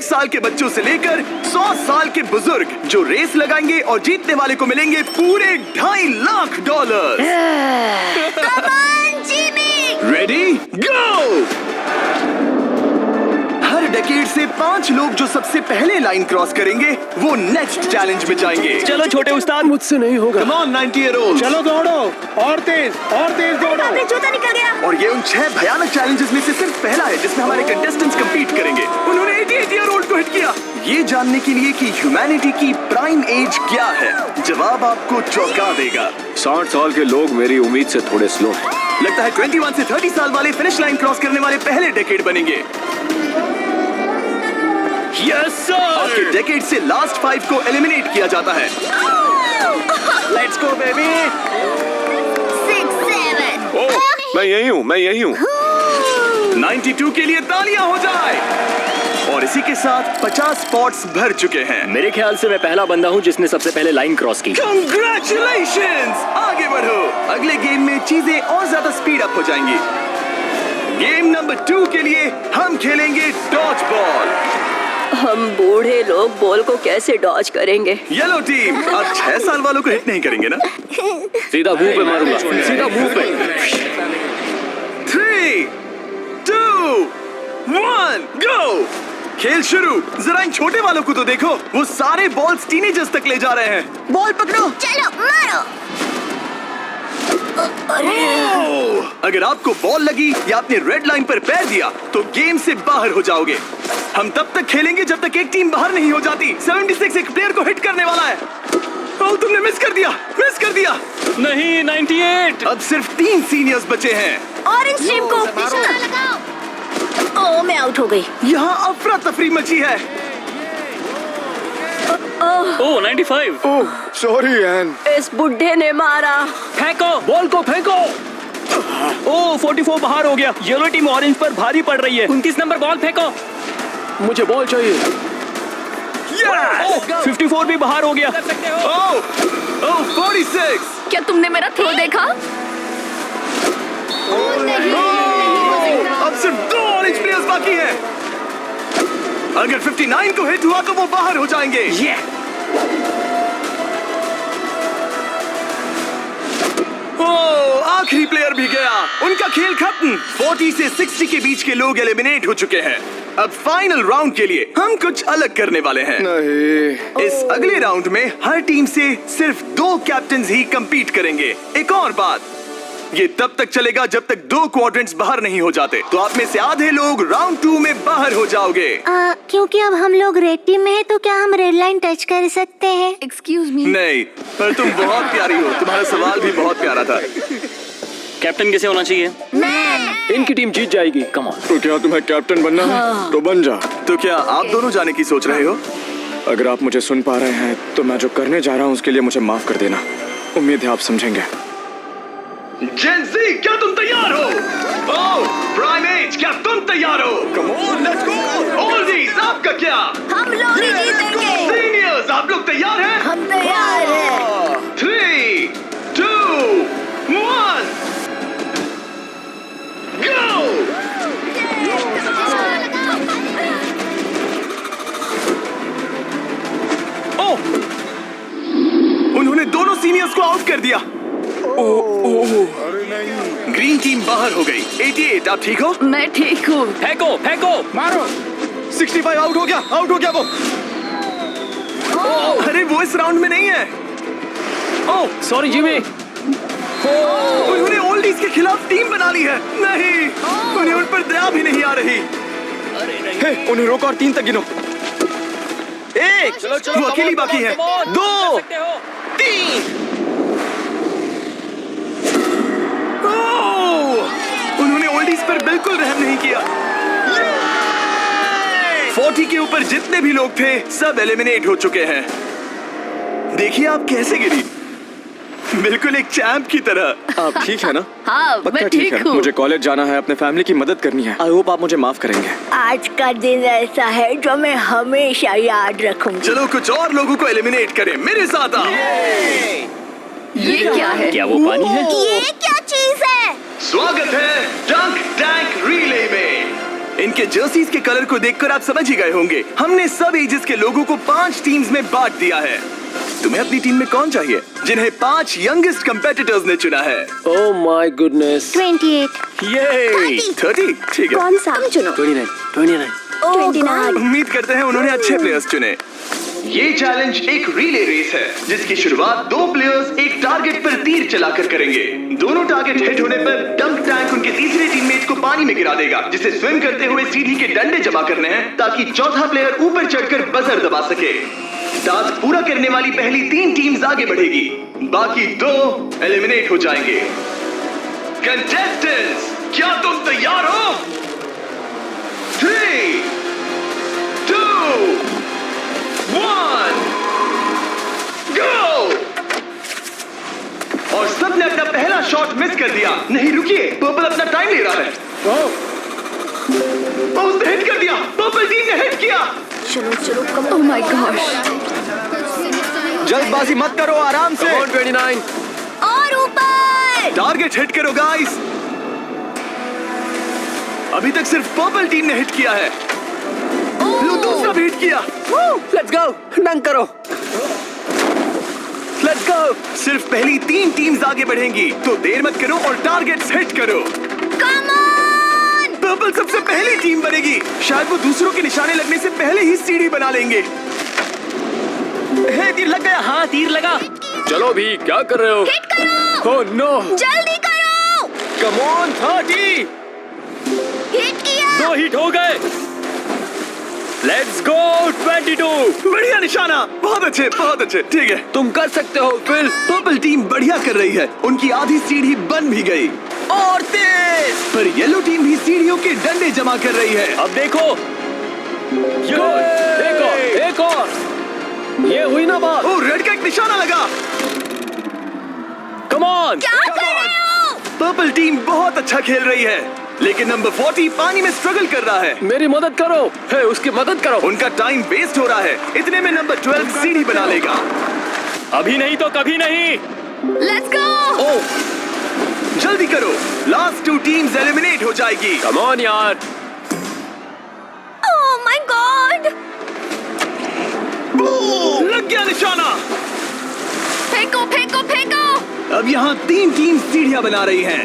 1 साल के बच्चों से लेकर 100 साल के बुजुर्ग जो रेस लगाएंगे और जीतने वाले को मिलेंगे पूरे $2.5 lakh. Come on, Jimmy! Ready go. Her decade से 5 लोग जो सबसे पहले लाइन क्रॉस करेंगे वो नेक्स्ट चैलेंज में जाएंगे। चलो छोटे उस्ताद, मुझसे नहीं होगा। Come on 90-year-olds। चलो दौड़ो, और तेज दौड़ो। आपने जूता निकल गया। और ये उन 6 भयानक चैलेंजेस में से सिर्फ पहला है जिसमें हमारे कंटेस्टेंट्स कंपीट करेंगे। उन्होंने 88-year-old को हिट किया। ये जानने के लिए कि ह्यूमैनिटी की प्राइम एज क्या है, जवाब आपको चौंका देगा। 60 साल के लोग मेरी उम्मीद से थोड़े स्लो हैं। लगता है 21 से 30 साल वाले फिनिश लाइन क्रॉस करने वाले पहले डेकेड बनेंगे। Yes sir. आपके डेकेड से लास्ट 5 को एलिमिनेट किया जाता है। Let's go baby. 6, 7। ओह, मैं यही हूँ। 92 के लिए तालियां हो जाए। और इसी के साथ 50 स्पॉट्स भर चुके हैं। मेरे ख्याल से मैं पहला बंदा हूँ जिसने सबसे पहले लाइन क्रॉस की। Congratulations! आगे बढ़ो। अगले गेम में चीजें और ज्यादा स्पीड अप हो जाएंगी। गेम नंबर 2 के लिए हम खेलेंगे डॉज बॉल। हम बूढ़े लोग बॉल को कैसे डॉज करेंगे? येलो टीम अब 6 साल वालों को हिट नहीं करेंगे ना? सीधा मुंह पे मारूंगा, सीधा मुंह पे। 3, 2, 1, गो। खेल शुरू। जरा इन छोटे वालों को तो देखो, वो सारे बॉल्स टीनेजर्स तक ले जा रहे हैं। बॉल पकड़ो। चलो मारो। अगर आपको बॉल लगी या आपने रेड लाइन पर पैर दिया तो गेम से बाहर हो जाओगे। हम तब तक खेलेंगे जब तक एक टीम बाहर नहीं हो जाती। 76 एक प्लेयर को हिट करने वाला है। ओह, तुमने मिस कर दिया। नहीं, 98। अब सिर्फ 3 सीनियर्स बचे हैं। ऑरेंज टीम को निशाना लगाओ। ओह, मैं आउट हो गई। यहाँ अफरा तफरी मची है। ओह 95। ओह, सॉरी एन। इस बुढ़े ने मारा। फेंको, बॉल को फेंको। ओह 44 बाहर हो गया। येलो टीम ऑरेंज पर भारी पड़ रही है। 29 नंबर बॉल फेंको। मुझे बॉल चाहिए। Yes! 54 भी बाहर हो गया। ओह 46। क्या तुमने मेरा थ्रो देखा? अब सिर्फ 2 ऑरेंज प्लेयर्स बाकी हैं। अगर 59 को हिट हुआ तो वो बाहर हो जाएंगे। ओह, आखिरी प्लेयर भी गया। उनका खेल खत्म। 40 से 60 के बीच के लोग एलिमिनेट हो चुके हैं। अब फाइनल राउंड के लिए हम कुछ अलग करने वाले हैं। नहीं। इस अगले राउंड में हर टीम से सिर्फ 2 कैप्टन्स ही कंपीट करेंगे। एक और बात, ये तब तक चलेगा जब तक 2 क्वाड्रेंट्स बाहर नहीं हो जाते। तो आप में से आधे लोग राउंड 2 में बाहर हो जाओगे। क्योंकि अब हम लोग रेड टीम में हैं, तो क्या हम रेड लाइन टच कर सकते हैं? Excuse me. नहीं, पर तुम बहुत प्यारी हो। तुम्हारा सवाल भी बहुत प्यारा था। कैप्टन किसे होना चाहिए? मैं। इनकी टीम जीत जाएगी। Come on. तो क्या तुम्हें कैप्टन बनना है? तो बन जा। तो क्या आप दोनों जाने की सोच रहे हो? अगर आप मुझे सुन पा रहे हैं तो मैं जो करने जा रहा हूँ उसके लिए मुझे माफ कर देना। उम्मीद है आप समझेंगे। जेन ज़ी, क्या तुम तैयार हो? ओह, प्राइमेट, क्या तुम तैयार हो? Come on, let's go. Oldies, आपका क्या? हम लोग ही जीतेंगे। सीनियर्स, आप लोग तैयार हैं? हम तैयार हैं। 3, 2, 1, go! ओह, उन्होंने दोनों सीनियर्स को आउट कर दिया। ग्रीन टीम बाहर हो गई। 88, आप ठीक हो? मैं ठीक हूँ। फेंको। मारो। 65 आउट हो गया वो। अरे वो इस राउंड में नहीं है। Oh sorry Jimmy. उन्होंने ओल्डीज के खिलाफ टीम बना ली है। नहीं, उन्हें उन पर दया भी नहीं आ रही। हे, उन्हें रोको और 3 तक गिनो। 1, वो अकेली बाकी है। 2, 3। उन्होंने ओल्डीज पर बिल्कुल रहम नहीं किया। 40 के ऊपर जितने भी लोग थे सब एलिमिनेट हो चुके हैं। देखिए आप कैसे गिरी, बिल्कुल एक चैंप की तरह। आप ठीक है ना? हाँ, पक्का मैं ठीक ठीक है। हूँ। मुझे कॉलेज जाना है, अपने फैमिली की मदद करनी है। आई होप आप मुझे माफ करेंगे। आज का दिन ऐसा है जो मैं हमेशा याद रखूंगी। चलो कुछ और लोगों को एलिमिनेट करें। मेरे साथ आओ। ये क्या है? क्या वो पानी है? ये क्या चीज है? स्वागत है डंक टैंक रिले में। इनके जर्सीज के कलर को देखकर आप समझ ही गए होंगे। हमने सब एजेस के लोगों को 5 टीम्स में बांट दिया है। तुम्हें अपनी टीम में कौन चाहिए? जिन्हें 5 यंगेस्ट कंपेटिटर्स ने चुना है। Oh my goodness. 28। ये 30 ठीक है। कौन सा? तुम चुनो। 29। 29। उम्मीद करते हैं उन्होंने अच्छे प्लेयर्स चुने। ये चैलेंज एक रिले रेस है जिसकी शुरुआत 2 प्लेयर्स एक टारगेट पर तीर चलाकर करेंगे। दोनों टारगेट हिट होने पर डंक टैंक उनके तीसरे टीममेट को पानी में गिरा देगा, जिसे स्विम करते हुए सीढ़ी के डंडे जमा करने हैं ताकि चौथा प्लेयर ऊपर चढ़कर बजर दबा सके। टास्क पूरा करने वाली पहली 3 टीम्स आगे बढ़ेगी, बाकी 2 एलिमिनेट हो जाएंगे। कंटेस्टेंट्स, क्या तुम तैयार हो? 3, 2, 1, गो! और सबने अपना पहला शॉट मिस कर दिया। नहीं रुकिए, पर्पल अपना टाइम ले रहा है। उसने हिट कर दिया। पर्पल टीम ने हिट किया। चलो चलो कम। Oh my gosh. जल्दबाजी मत करो, आराम से। 29। और ऊपर। टारगेट हिट करो गाइस। अभी तक सिर्फ पर्पल टीम ने हिट किया है। लो दूसरा भी हिट किया। लेट्स गो, डंक करो। Let's go. सिर्फ पहली 3 टीम्स आगे बढ़ेंगी, तो देर मत करो और टारगेट्स हिट करो। Come on. पर्पल सबसे पहली टीम बनेगी। शायद वो दूसरों के निशाने लगने से पहले ही सीढ़ी बना लेंगे। तीर लग गया। हाँ, तीर लगा। चलो भी, क्या कर रहे हो? हिट करो। Oh no. जल्दी करो। Come on. 30। हिट किया। 2 हिट हो गए। Let's go. 22। बढ़िया निशाना। बहुत अच्छे, बहुत अच्छे। ठीक है, तुम कर सकते हो फिल। पर्पल टीम बढ़िया कर रही है। उनकी आधी सीढ़ी बन भी गई। और तेज। पर येलो टीम भी सीढ़ियों के डंडे जमा कर रही है। अब देखो। देखो, एक और। ये हुई ना बात। ओ, रेड का एक निशाना लगा। Come on. क्या कर रहे हो? पर्पल टीम बहुत अच्छा खेल रही है, लेकिन नंबर 40 पानी में स्ट्रगल कर रहा है। मेरी मदद करो। है, उसकी मदद करो। उनका टाइम वेस्ट हो रहा है। इतने में नंबर 12 सीढ़ी बना लेगा। अभी नहीं तो कभी नहीं। Let's go. ओह, जल्दी करो, लास्ट 2 टीम्स एलिमिनेट हो जाएगी। कम ऑन यार। Oh my God. लग गया निशाना। फेंको फेंको फेंको। अब यहाँ 3 टीम सीढ़ियाँ बना रही हैं।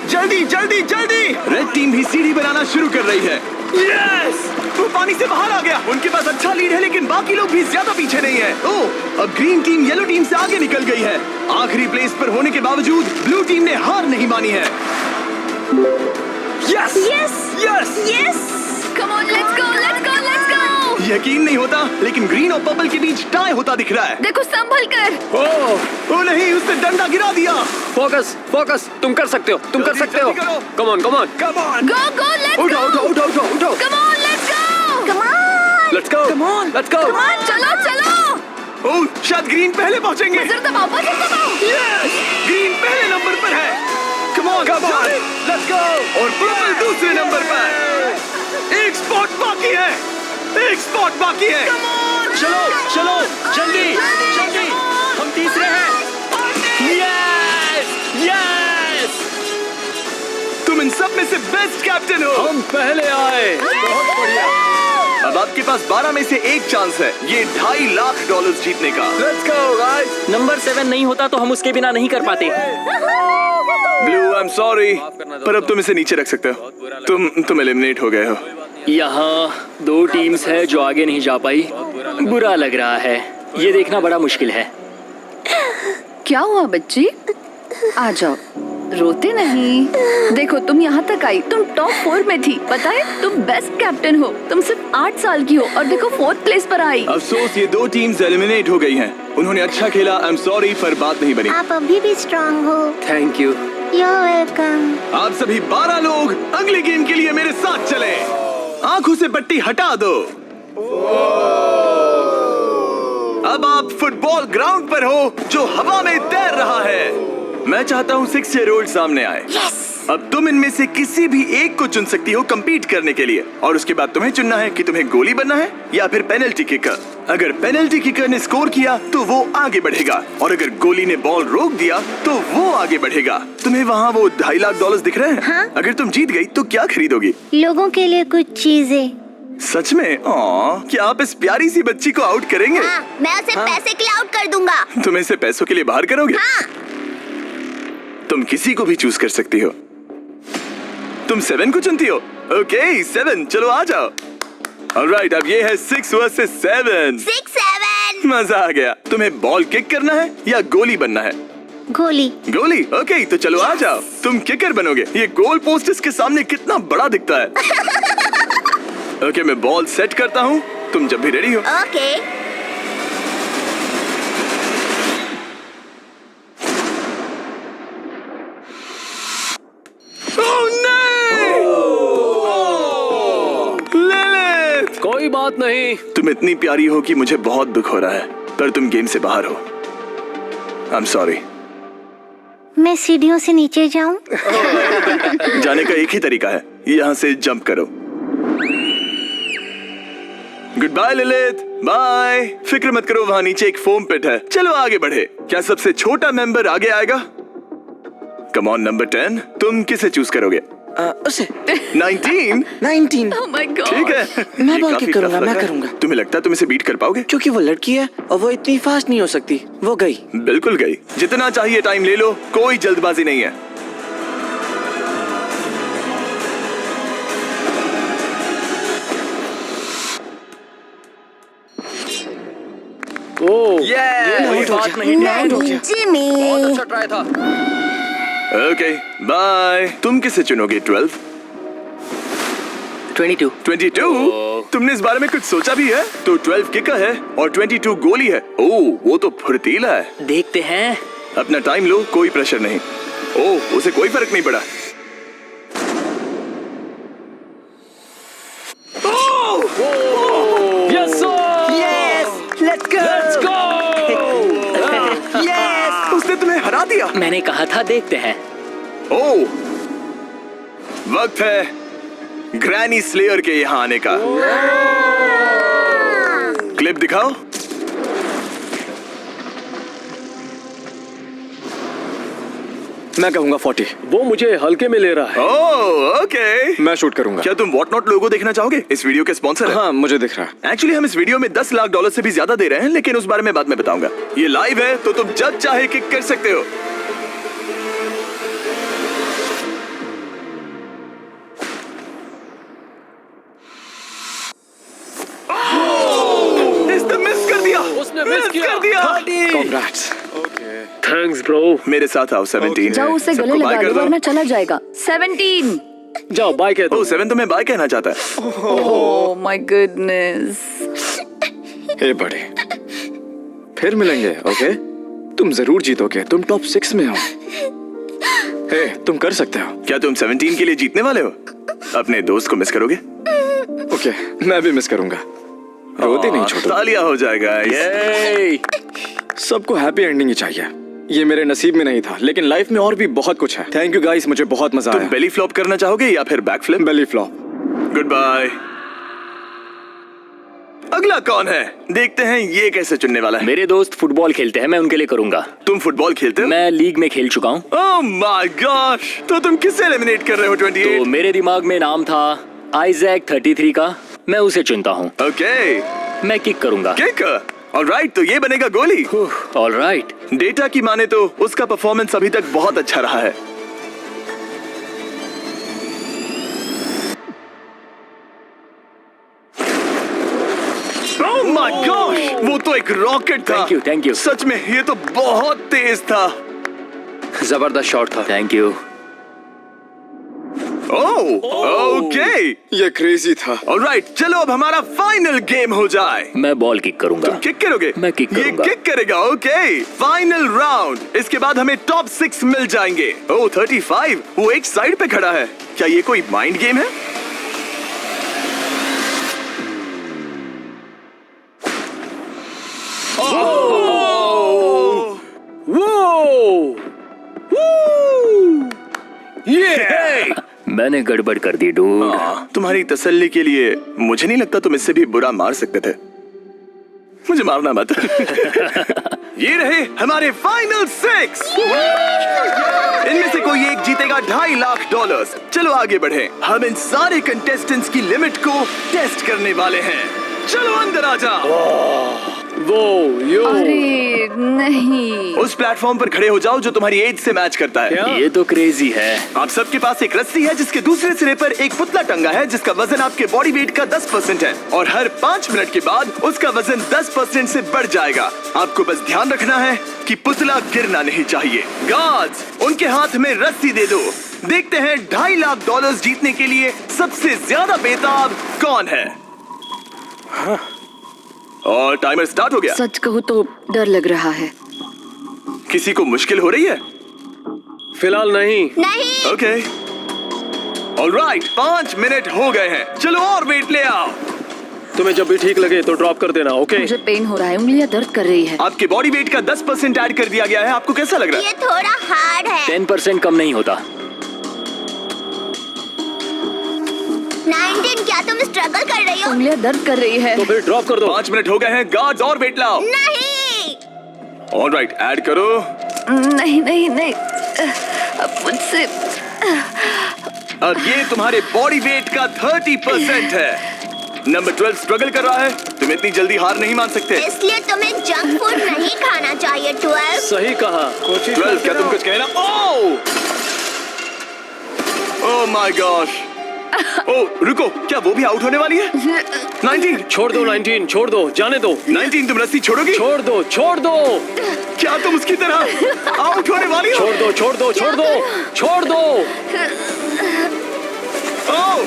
जल्दी जल्दी जल्दी। रेड टीम भी सीढ़ी बनाना शुरू कर रही है। यस! वो पानी से बाहर आ गया। उनके पास अच्छा लीड है, लेकिन बाकी लोग भी ज्यादा पीछे नहीं है। ओह, अब ग्रीन टीम येलो टीम से आगे निकल गई है। आखिरी प्लेस पर होने के बावजूद ब्लू टीम ने हार नहीं मानी है। Yes yes yes yes. Come on, let's go let's go let's go. यकीन नहीं होता, लेकिन ग्रीन और पर्पल के बीच टाई होता दिख रहा है। देखो संभल कर। ओह नहीं, उसने डंडा गिरा दिया। Focus focus. तुम कर सकते हो, तुम कर जल्दी, सकते हो। जल्दी करो। Come on come on. Come on, go go let's go. उठाओ उठाओ उठाओ उठाओ उठाओ। Come on let's go. Come on. Let's go. Come on. Let's go. Come on, चलो चलो। ओह शायद ग्रीन पहले पहुंचेंगे। बजर दबाओ बजर दबाओ। यस, ग्रीन पहले नंबर पर है। Come on, let's go. और पर्पल दूसरे नंबर पर। एक स्पॉट बाकी है, एक स्पॉट बाकी है। चलो चलो जल्दी जल्दी। हम तीसरे हैं। Yes yes. तुम इन सब में से बेस्ट कैप्टन हो। हम पहले आए। बहुत बढ़िया। अब आपके पास 12 में से 1 चांस है ये $2.5 लाख जीतने का। Let's go guys. नंबर 7 नहीं होता तो हम उसके बिना नहीं कर पाते। ब्लू, आई एम सॉरी, पर अब तुम इसे नीचे रख सकते हो। तुम एलिमिनेट हो गए हो। यहाँ 2 टीम्स है जो आगे नहीं जा पाई। बुरा लग रहा है, ये देखना बड़ा मुश्किल है। क्या हुआ बच्ची? आ जाओ, रोते नहीं। देखो तुम यहाँ तक आई, तुम टॉप 4 में थी, पता है? तुम बेस्ट कैप्टन हो। तुम सिर्फ 8 साल की हो और देखो 4th प्लेस पर आई। अफसोस ये 2 टीम्स एलिमिनेट हो गई हैं। उन्होंने अच्छा खेला, आई एम सॉरी, पर बात नहीं बनी। आप अभी भी स्ट्रांग हो। Thank you. You're welcome। आप सभी 12 लोग अगले गेम के लिए मेरे साथ चलें। आंखों से पट्टी हटा दो। अब आप फुटबॉल ग्राउंड पर हो जो हवा में तैर रहा है। मैं चाहता हूँ 6 ईयर ओल्ड सामने आए। अब तुम इनमें से किसी भी एक को चुन सकती हो compete करने के लिए, और उसके बाद तुम्हें चुनना है कि तुम्हें गोली बनना है या फिर पेनल्टी किकर। अगर पेनल्टी किकर ने स्कोर किया तो वो आगे बढ़ेगा, और अगर गोली ने बॉल रोक दिया तो वो आगे बढ़ेगा। तुम्हें वहाँ वो $2.5 लाख दिख रहे हैं? हाँ? अगर तुम जीत गई तो क्या खरीदोगी? लोगों के लिए कुछ चीजें। सच में? क्या आप इस प्यारी सी बच्ची को आउट करेंगे? हाँ, मैं उसे पैसे के लिए आउट कर दूंगा। तुम इसे पैसों के लिए बाहर करोगे? हाँ। तुम किसी को भी चूज कर सकती हो। तुम 7 को चुनती हो? ओके 7, चलो आ जाओ। ऑलराइट, अब ये है 6 वर्सेस 7। 6-7। मजा आ गया। तुम्हें बॉल किक करना है या गोली बनना है? गोली। गोली? ओके, तो चलो आ जाओ। तुम किकर बनोगे। ये गोल पोस्ट इसके सामने कितना बड़ा दिखता है। ओके, मैं बॉल सेट करता हूँ, तुम जब भी रेडी हो। ओके। लिलिथ! कोई बात नहीं। तुम इतनी प्यारी हो कि मुझे बहुत दुख हो रहा है, पर तुम गेम से बाहर हो। I am sorry. मैं सीढ़ियों से नीचे जाऊं? जाने का एक ही तरीका है, यहाँ से जंप करो। Good bye Lilith, bye. फिक्र मत करो, वहाँ नीचे एक फोम पिट है। चलो आगे बढ़े। क्या सबसे छोटा मेंबर आगे आएगा? कम ऑन नंबर 10, तुम किसे चूज करोगे? उसे 19? 19। Oh my God. ठीक है, मैं ये बॉल काफी किक करूंगा, tough लग मैं रहा है। करूंगा। तुम्हें लगता है तुम इसे बीट कर पाओगे? क्योंकि वो लड़की है और वो इतनी फास्ट नहीं हो सकती। वो गई। बिल्कुल गई। जितना चाहिए टाइम ले लो, कोई जल्दबाजी नहीं है। कोई बात नहीं। जिमी। अच्छा ट्राई था। Okay bye. तुम किसे चुनोगे? 12? 22। 22? तुमने इस बारे में कुछ सोचा भी है? तो 12 किकर है और 22 गोली है। ओह, वो तो फुर्तीला है। देखते हैं। अपना टाइम लो, कोई प्रेशर नहीं। ओह, उसे कोई फर्क नहीं पड़ा। Yes let's go. Let's go. उसने तुम्हें हरा दिया। मैंने कहा था देखते हैं। ओह, वक्त है ग्रैनी स्लेयर के यहाँ आने का। क्लिप दिखाओ। मैं कहूंगा 40। वो मुझे हल्के में ले रहा है। Oh okay. मैं शूट करूंगा। क्या तुम व्हाट नॉट लोगो देखना चाहोगे? इस वीडियो के स्पॉन्सर है। हाँ, मुझे दिख रहा है। एक्चुअली हम इस वीडियो में $10 लाख से भी ज्यादा दे रहे हैं, लेकिन उस बारे में बाद में बताऊंगा। ये लाइव है तो तुम जब चाहे किक कर सकते हो। इसने मिस कर दिया। उसने मिस किया। कर दिया। Congrats। Thanks bro. मेरे साथ आओ। 17 जाओ है। उसे गले सबको बाय लगा कर लो दो। वरना चला जाएगा। 17। जाओ बाय कह दो। ओह, 7 तुम्हें बाय कहना चाहता है। Oh my goodness. हे बड़े, फिर मिलेंगे। ओके, तुम जरूर जीतोगे। तुम टॉप 6 में हो। हे, तुम कर सकते हो। क्या तुम 17 के लिए जीतने वाले हो? अपने दोस्त को मिस करोगे? ओके, मैं भी मिस करूंगा। रोते नहीं छोड़ो। तालियां हो जाएगा। ये सबको हैप्पी एंडिंग ही चाहिए। ये मेरे नसीब में नहीं था, लेकिन लाइफ में और भी बहुत कुछ है। थैंक यू गाइस, मुझे बहुत मजा तुम आया। बेली फ्लॉप करना चाहोगे या फिर back flip? Belly flop. Good bye. अगला कौन है? देखते हैं ये कैसे चुनने वाला है। मेरे दोस्त फुटबॉल खेलते हैं, मैं उनके लिए करूंगा। तुम फुटबॉल खेलते हो? मैं लीग में खेल चुका हूँ। ओह माय गॉश, तो तुम किससे एलिमिनेट कर रहे हो? 28? तो मेरे दिमाग में नाम था आइजैक 33 का। मैं उसे चुनता हूँ। ओके, मैं किक करूंगा। किक। ऑलराइट, तो ये बनेगा गोली। ऑलराइट। डेटा की माने तो उसका परफॉर्मेंस अभी तक बहुत अच्छा रहा है। ओह माय गॉश, वो तो एक रॉकेट था। Thank you. सच में ये तो बहुत तेज था। जबरदस्त शॉट था। Thank you. ओह ओके, ये क्रेजी था। ऑलराइट, चलो अब हमारा फाइनल गेम हो जाए। मैं बॉल किक करूंगा। तुम किक करोगे? मैं किक ये करूंगा। किक करेगा। Okay, final round. इसके बाद हमें टॉप 6 मिल जाएंगे। ओह 35, वो एक साइड पे खड़ा है। क्या ये कोई माइंड गेम है? मैंने गड़बड़ कर दी डूड। तुम्हारी तसल्ली के लिए मुझे नहीं लगता तुम इससे भी बुरा मार सकते थे। मुझे मारना मत। ये रहे हमारे फाइनल 6। इनमें से कोई एक जीतेगा $2.5 लाख। चलो आगे बढ़े, हम इन सारे कंटेस्टेंट्स की लिमिट को टेस्ट करने वाले हैं। चलो अंदर आ जाओ। वो यो अरे नहीं। उस प्लेटफॉर्म पर खड़े हो जाओ जो तुम्हारी एज से मैच करता है। ये तो क्रेजी है। आप सबके पास एक रस्सी है जिसके दूसरे सिरे पर एक पुतला टंगा है जिसका वजन आपके बॉडी वेट का 10% है और हर 5 मिनट के बाद उसका वजन 10% से बढ़ जाएगा। आपको बस ध्यान रखना है कि पुतला गिरना नहीं चाहिए। गार्ड्स, उनके हाथ में रस्सी दे दो। देखते हैं $2.5 लाख जीतने के लिए सबसे ज्यादा बेताब कौन है। और टाइमर स्टार्ट हो गया। सच कहूँ तो डर लग रहा है। किसी को मुश्किल हो रही है? फिलहाल नहीं। नहीं। ओके ऑलराइट, 5 मिनट हो गए हैं। चलो और वेट ले आओ। तुम्हें जब भी ठीक लगे तो ड्रॉप कर देना, ओके? मुझे पेन हो रहा है, उंगलियां दर्द कर रही है। आपके बॉडी वेट का 10% ऐड कर दिया गया है। आपको कैसा लग रहा है? ये थोड़ा हार्ड है। 10% कम नहीं होता। 19, क्या तुम स्ट्रगल कर रही हो? उंगलियां दर्द कर रही है। तो फिर ड्रॉप कर दो। 5 मिनट हो गए हैं। गार्ड्स और वेट लाओ। नहीं। ऑलराइट, ऐड करो। नहीं नहीं नहीं, अब मुझसे। अब ये तुम्हारे बॉडी वेट का 30% है। नंबर 12 स्ट्रगल कर रहा है। तुम इतनी जल्दी हार नहीं मान सकते। इसलिए तुम्हें जंक फूड नहीं खाना चाहिए। 12। सही कहा। 12, क्या तुम कुछ कहना? Oh my gosh. ओह रुको, क्या वो भी आउट होने वाली है? 19, छोड़ दो 19, छोड़ दो, जाने दो। 19, तुम रस्सी छोड़ोगी? छोड़ दो, छोड़ दो, क्या तुम उसकी तरह आउट होने वाली हो? छोड़ दो, छोड़ दो, छोड़ दो, छोड़ दो। ओह,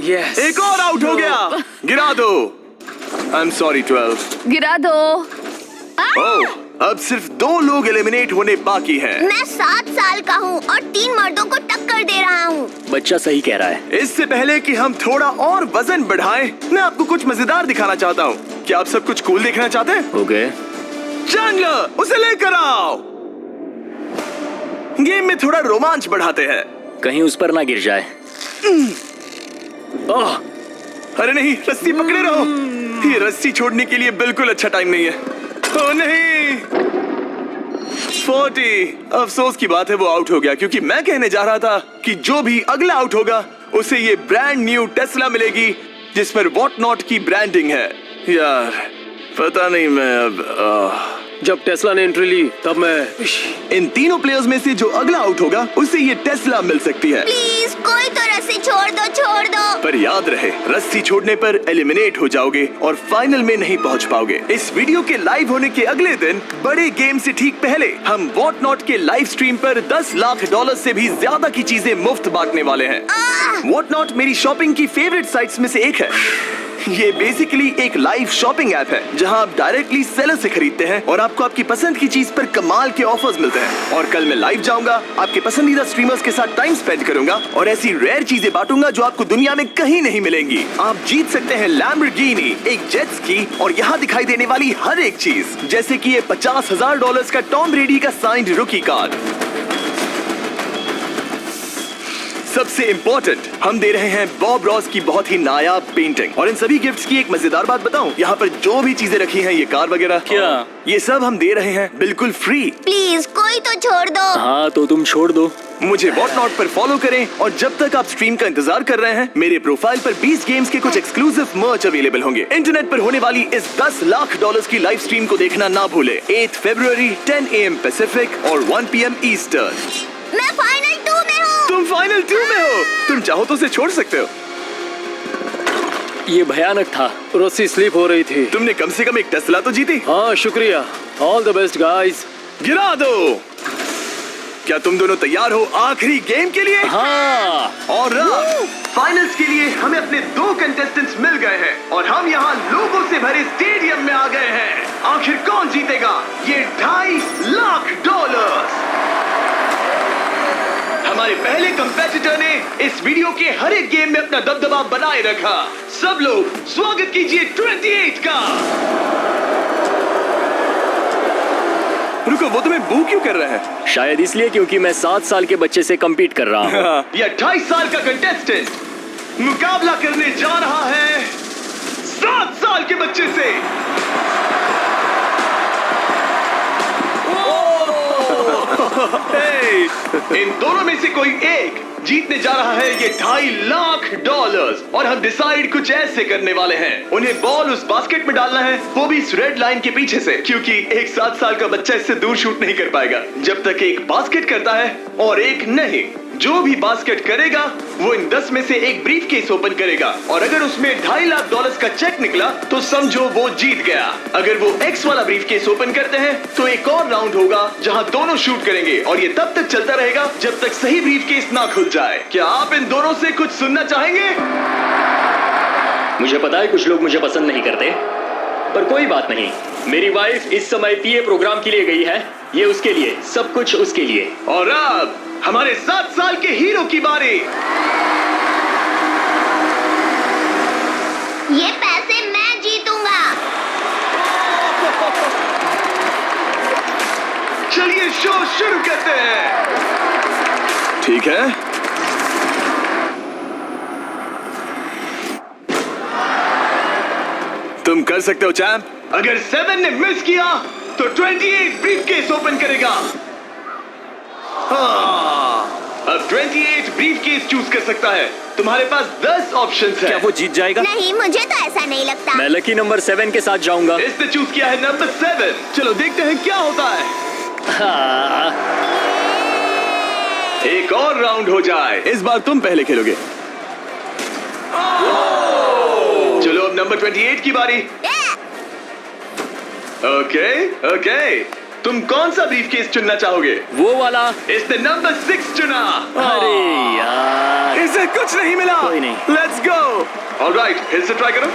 यस। एक और आउट हो गया। गिरा दो। I am sorry 12। गिरा दो। ओह, अब सिर्फ 2 लोग एलिमिनेट होने बाकी हैं। मैं 7 साल का हूँ और 3 मर्दों को टक्कर दे रहा हूँ। बच्चा सही कह रहा है। इससे पहले कि हम थोड़ा और वजन बढ़ाएं, मैं आपको कुछ मजेदार दिखाना चाहता हूँ। क्या आप सब कुछ कूल देखना चाहते हैं? ओके। चैंडलर, उसे लेकर आओ। गेम में थोड़ा रोमांच बढ़ाते हैं। कहीं उस पर ना गिर जाए। ओह, अरे नहीं, रस्सी पकड़े रहो। ये रस्सी छोड़ने के लिए बिल्कुल अच्छा टाइम नहीं है। ओह नहीं, 40। अफसोस की बात है वो आउट हो गया, क्योंकि मैं कहने जा रहा था कि जो भी अगला आउट होगा उसे ये ब्रांड न्यू टेस्ला मिलेगी जिस पर वॉट नॉट की ब्रांडिंग है। यार पता नहीं, मैं अब जब टेस्ला ने एंट्री ली तब मैं। इन तीनों प्लेयर्स में से जो अगला आउट होगा उसे ये टेस्ला मिल सकती है। प्लीज कोई तो रस्सी छोड़ दो, छोड़ दो। पर याद रहे, रस्सी छोड़ने पर एलिमिनेट हो जाओगे और फाइनल में नहीं पहुंच पाओगे। इस वीडियो के लाइव होने के अगले दिन, बड़े गेम से ठीक पहले, हम वॉट नॉट के लाइव स्ट्रीम पर $10 लाख से भी ज्यादा की चीजें मुफ्त बांटने वाले हैं। वॉट नॉट मेरी शॉपिंग की फेवरेट साइट्स में से एक है। ये बेसिकली एक लाइव शॉपिंग ऐप है जहां आप डायरेक्टली सेलर से खरीदते हैं और आपको आपकी पसंद की चीज पर कमाल के ऑफर्स मिलते हैं। और कल मैं लाइव जाऊंगा, आपके पसंदीदा स्ट्रीमर्स के साथ टाइम स्पेंड करूंगा और ऐसी रेयर चीजें बांटूंगा जो आपको दुनिया में कहीं नहीं मिलेंगी। आप जीत सकते हैं लैम्बोर्गिनी, एक जेट स्की और यहाँ दिखाई देने वाली हर एक चीज, जैसे कि ये $50,000 का टॉम ब्रेडी का साइंड रुकी कार्ड। सबसे इम्पोर्टेंट, हम दे रहे हैं बॉब रॉस की बहुत ही नायाब पेंटिंग। और इन सभी गिफ्ट्स की एक मजेदार बात बताऊं, यहाँ पर जो भी चीजें रखी हैं, ये कार वगैरह, क्या? ये सब हम दे रहे हैं बिल्कुल फ्री। प्लीज कोई तो छोड़ दो। हाँ तो तुम छोड़ दो। मुझे वॉट नॉट पर फॉलो करें और जब तक आप स्ट्रीम का इंतजार कर रहे हैं, मेरे प्रोफाइल पर 20 गेम्स के कुछ एक्सक्लूसिव मर्च अवेलेबल होंगे। इंटरनेट पर होने वाली इस $10 लाख की लाइव स्ट्रीम को देखना ना भूले। 8 फरवरी 10 AM पैसिफिक और 1 PM ईस्टर्न। मैं फाइनल 2 में हूँ। तुम फाइनल 2 में हो। तुम चाहो तो उसे छोड़ सकते हो। ये भयानक था। रस्सी स्लिप हो रही थी। तुमने कम से कम एक टेस्ला तो जीती। हाँ शुक्रिया। All the best guys. गिरा दो। क्या तुम दोनों तैयार हो आखिरी गेम के लिए? हाँ। और फाइनल्स के लिए हमें अपने 2 कंटेस्टेंट्स मिल गए हैं और हम यहाँ लोगों से भरे स्टेडियम में आ गए हैं। आखिर कौन जीतेगा ये $2.5 लाख? हमारे पहले कंपेटिटर ने इस वीडियो के हर एक गेम में अपना दबदबा बनाए रखा। सब लोग स्वागत कीजिए 28 का। रुको, वो तुम्हें बू क्यों कर रहा है? शायद इसलिए क्योंकि मैं 7 साल के बच्चे से कम्पीट कर रहा हूँ। ये 28 साल का कंटेस्टेंट मुकाबला करने जा रहा है 7 साल के बच्चे से। इन दोनों में से कोई एक जीतने जा रहा है ये $2.5 लाख और हम डिसाइड कुछ ऐसे करने वाले हैं। उन्हें बॉल उस बास्केट में डालना है, वो भी इस रेड लाइन के पीछे से, क्योंकि एक 7 साल का बच्चा इससे दूर शूट नहीं कर पाएगा जब तक एक बास्केट करता है और एक नहीं। जो भी बास्केट करेगा वो इन 10 में से एक ब्रीफ केस ओपन करेगा और अगर उसमें $2.5 लाख का चेक निकला तो समझो वो जीत गया। अगर वो X वाला ब्रीफ केस ओपन करते हैं तो एक और राउंड होगा जहां दोनों शूट करेंगे और ये तब तक चलता रहेगा जब तक सही ब्रीफ केस ना खुल जाए। क्या आप इन दोनों से कुछ सुनना चाहेंगे? मुझे पता है कुछ लोग मुझे पसंद नहीं करते, पर कोई बात नहीं। मेरी वाइफ इस समय पीए प्रोग्राम के लिए गई है, ये उसके लिए, सब कुछ उसके लिए। और अब हमारे 7 साल के हीरो की बारी। ये पैसे मैं जीतूंगा। चलिए शो शुरू करते हैं। ठीक है, तुम कर सकते हो चैंप। अगर 7 ने मिस किया तो 28 ब्रीफकेस ओपन करेगा। अब 28 ब्रीफकेस चूज कर सकता है। तुम्हारे पास 10 ऑप्शंस हैं। क्या वो जीत जाएगा? नहीं, मुझे तो ऐसा नहीं लगता। मैं लकी नंबर 7 के साथ जाऊंगा। इसने चूज किया है नंबर 7। चलो देखते हैं क्या होता है। एक और राउंड हो जाए। इस बार तुम पहले खेलोगे। चलो अब नंबर 28 की बारी। ओके, तुम कौन सा ब्रीफकेस चुनना चाहोगे? वो वाला। इसने नंबर 6 चुना। अरे यार, इसे कुछ नहीं मिला। कोई नहीं। Let's go. ऑलराइट, फिर से ट्राई करो।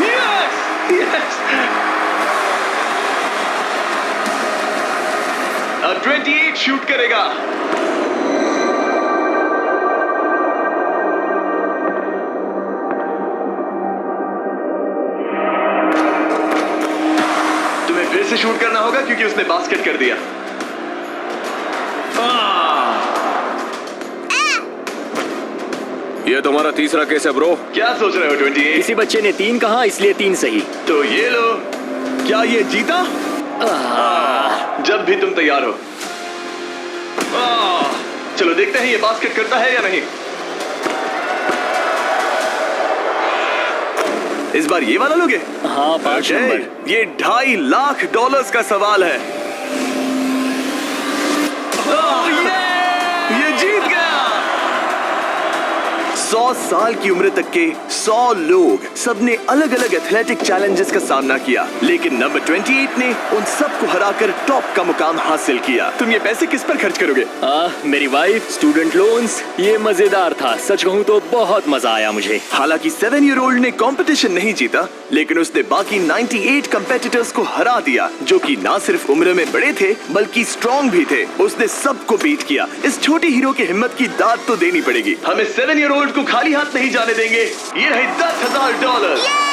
यस। अब 28 शूट करेगा। तुम्हें फिर से शूट करना होगा क्योंकि उसने बास्केट कर दिया। ये तुम्हारा तीसरा केस है ब्रो। क्या सोच रहे हो 28? किसी बच्चे ने 3 कहा इसलिए 3 सही। तो ये लो। क्या ये जीता? जब भी तुम तैयार हो। चलो देखते हैं ये बास्केट करता है या नहीं। इस बार ये वाला लोगे? हाँ, 5 नंबर। ये $2.5 लाख का सवाल है। ये जीत गया। 100 साल की उम्र तक के 100 लोग, सबने अलग अलग एथलेटिक चैलेंजेस का सामना किया, लेकिन नंबर 28 ने उन सबको हराकर टॉप का मुकाम हासिल किया। तुम ये पैसे किस पर खर्च करोगे? मेरी वाइफ, स्टूडेंट लोन्स। ये मजेदार था, सच कहूँ तो बहुत मजा आया मुझे। हालांकि 7 ईयर ओल्ड ने कंपटीशन नहीं जीता, लेकिन उसने बाकी 98 कंपेटिटर्स को हरा दिया, जो कि ना सिर्फ उम्र में बड़े थे बल्कि स्ट्रॉन्ग भी थे। उसने सबको बीट किया। इस छोटे हीरो की हिम्मत की दाद तो देनी पड़ेगी। हमें 7 ईयर ओल्ड को खाली हाथ नहीं जाने देंगे। ये रहे $10,000।